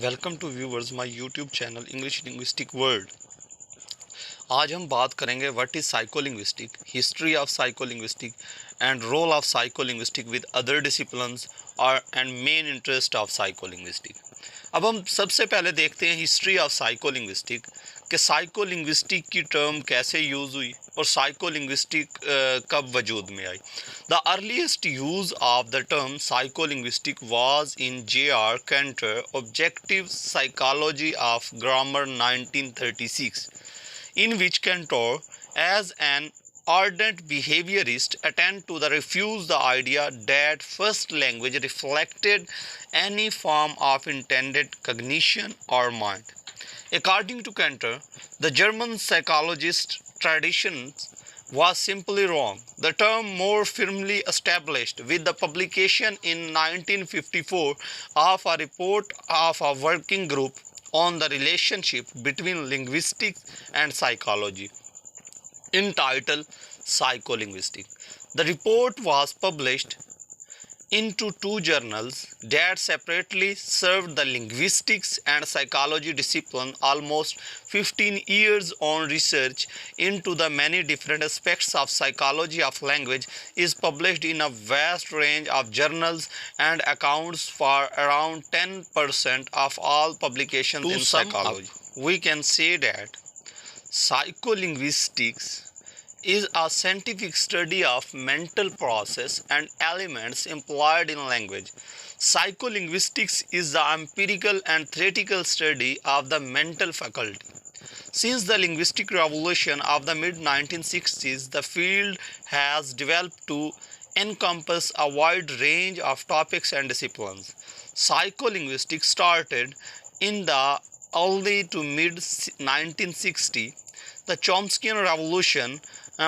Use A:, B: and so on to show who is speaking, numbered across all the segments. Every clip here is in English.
A: Welcome to viewers my YouTube channel English linguistic world. आज हम बात करेंगे what is psycholinguistic, history of psycholinguistic and role of psycholinguistic with other disciplines और and main interest of psycholinguistic. अब हम सबसे पहले देखते हैं हिस्ट्री ऑफ साइकोलिंग्विस्टिक कि साइकोलिंग्विस्टिक की टर्म कैसे यूज़ हुई और साइकोलिंग्विस्टिक कब वजूद में आई। The earliest use of the term psycholinguistic was in J.R. Cantor objective psychology of grammar 1936, in which Cantor, as an ardent behaviorist, attempted to refuse the idea that first language reflected any form of intended cognition or mind. According to Cantor, the German psychologist tradition was simply wrong. The term more firmly established with the publication in 1954 of a report of a working group on the relationship between linguistics and psychology, entitled Psycholinguistics. The report was published into two journals that separately served the linguistics and psychology discipline. Almost 15 years on research into the many different aspects of psychology of language is published in a vast range of journals and accounts for around 10% of all publications in psychology. We can say that psycholinguistics is a scientific study of mental process and elements employed in language. Psycholinguistics is the empirical and theoretical study of the mental faculty. Since the linguistic revolution of the mid-1960s, the field has developed to encompass a wide range of topics and disciplines. Psycholinguistics started in the early to mid-1960s. The Chomskyan revolution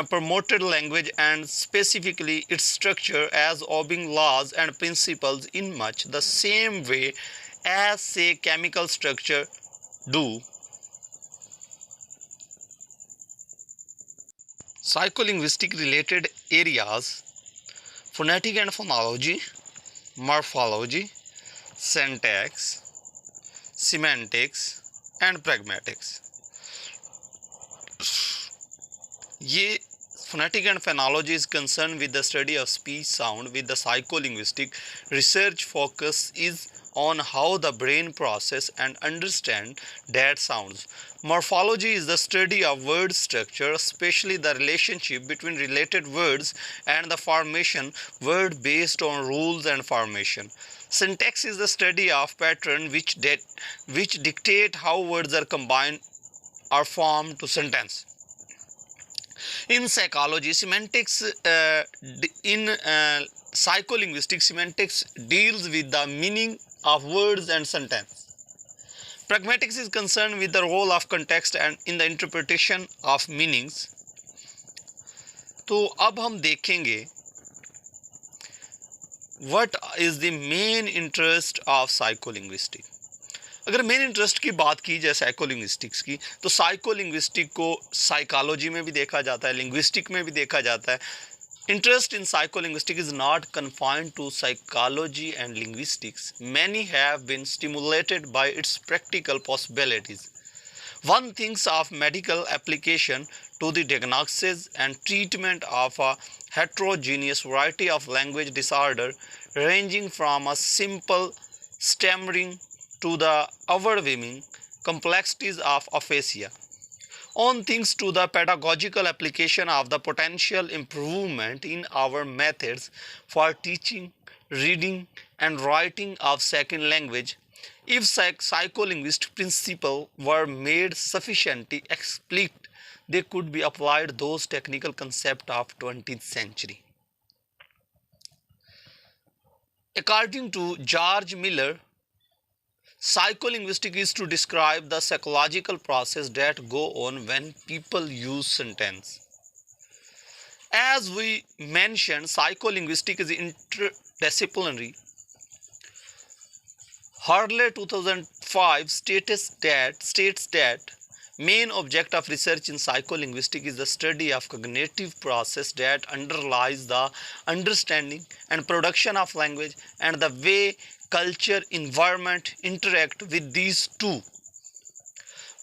A: promoted language and specifically its structure as obeying laws and principles in much the same way as, say, chemical structure do. Psycholinguistic related areas: phonetic and phonology, morphology, syntax, semantics and pragmatics. ये phonetic and phonology is concerned with the study of speech sound, with the psycholinguistic research focus is on how the brain process and understand that sounds. Morphology is the study of word structure, especially the relationship between related words and the formation word based on rules and formation. Syntax is the study of pattern which dictate how words are combined or formed to sentence. In psychology, semantics, in psycholinguistics, semantics deals with the meaning of words and sentence. Pragmatics is concerned with the role of context and in the interpretation of meanings. तो अब हम देखेंगे what is the main interest of psycholinguistics. अगर main interest की बात की जाए psycholinguistics की, तो साइकोलिंग्विस्टिक को साइकोलॉजी में भी देखा जाता है, लिंग्विस्टिक में भी देखा जाता है. Interest in psycholinguistic is not confined to psychology and linguistics. Many have been stimulated by its practical possibilities. One thinks of medical application to the diagnosis and treatment of a heterogeneous variety of language disorder, ranging from a simple stammering to the overwhelming complexities of aphasia. On things to the pedagogical application of the potential improvement in our methods for teaching, reading and writing of second language. If psycholinguistic principles were made sufficiently explicit, they could be applied those technical concepts of 20th century. According to George Miller, psycholinguistics is to describe the psychological process that go on when people use sentence. As we mentioned, psycholinguistics is interdisciplinary. Harley 2005 states that main object of research in psycholinguistics is the study of cognitive process that underlies the understanding and production of language and the way culture, environment interact with these two.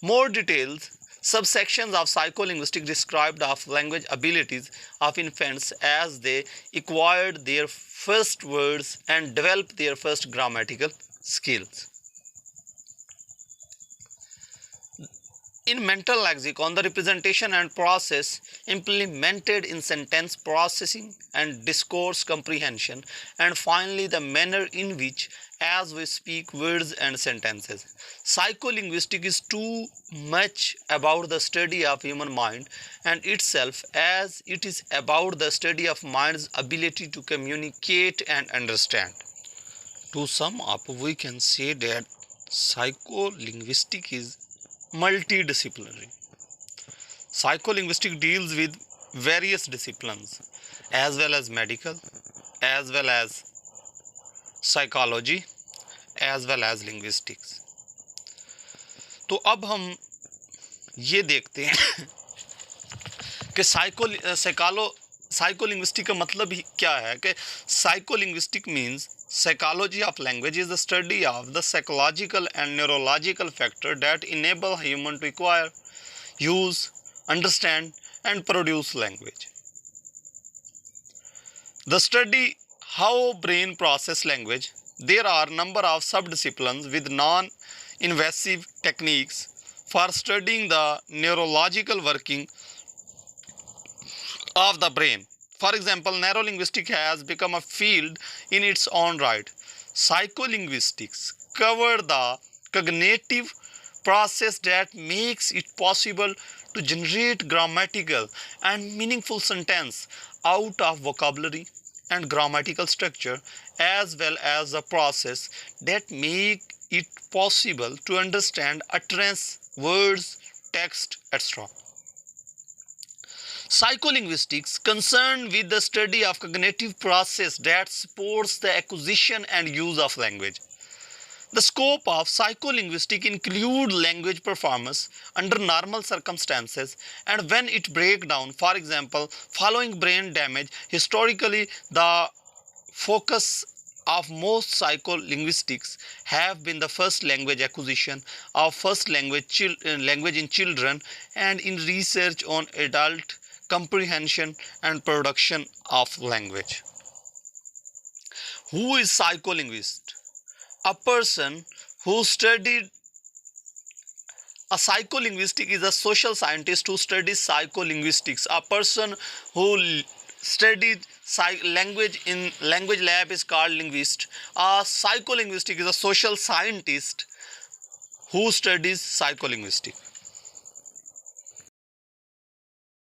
A: More details subsections of psycholinguistics described of language abilities of infants as they acquired their first words and developed their first grammatical skills. In mental lexicon, the representation and process implemented in sentence processing and discourse comprehension, and finally the manner in which as we speak words and sentences. Psycholinguistics is too much about the study of human mind and itself as it is about the study of mind's ability to communicate and understand. To sum up, we can say that psycholinguistics is multidisciplinary. Psycholinguistics deals with various disciplines as well as medical, as well as psychology, as well as linguistics. तो अब हम ये देखते हैं कि साइकोलिंग्विस्टिक का मतलब ही क्या है कि साइकोलिंग्विस्टिक means psychology of language is the study of the psychological and neurological factors that enable human to acquire, use, understand and produce language. The study how brain process language. There are number of subdisciplines with non-invasive techniques for studying the neurological working of the brain. For example, neurolinguistics has become a field in its own right. Psycholinguistics cover the cognitive process that makes it possible to generate grammatical and meaningful sentence out of vocabulary and grammatical structure, as well as the process that make it possible to understand utterance, words, text, etc. Psycholinguistics concerned with the study of cognitive process that supports the acquisition and use of language. The scope of psycholinguistics include language performance under normal circumstances and when it breaks down. For example, following brain damage, historically the focus of most psycholinguistics have been the first language acquisition of first language in children and in research on adult comprehension and production of language. Who is psycholinguist? A person who studied a psycholinguistic is a social scientist who studies psycholinguistics. A person who studied language in language lab is called linguist. A psycholinguistic is a social scientist who studies psycholinguistics.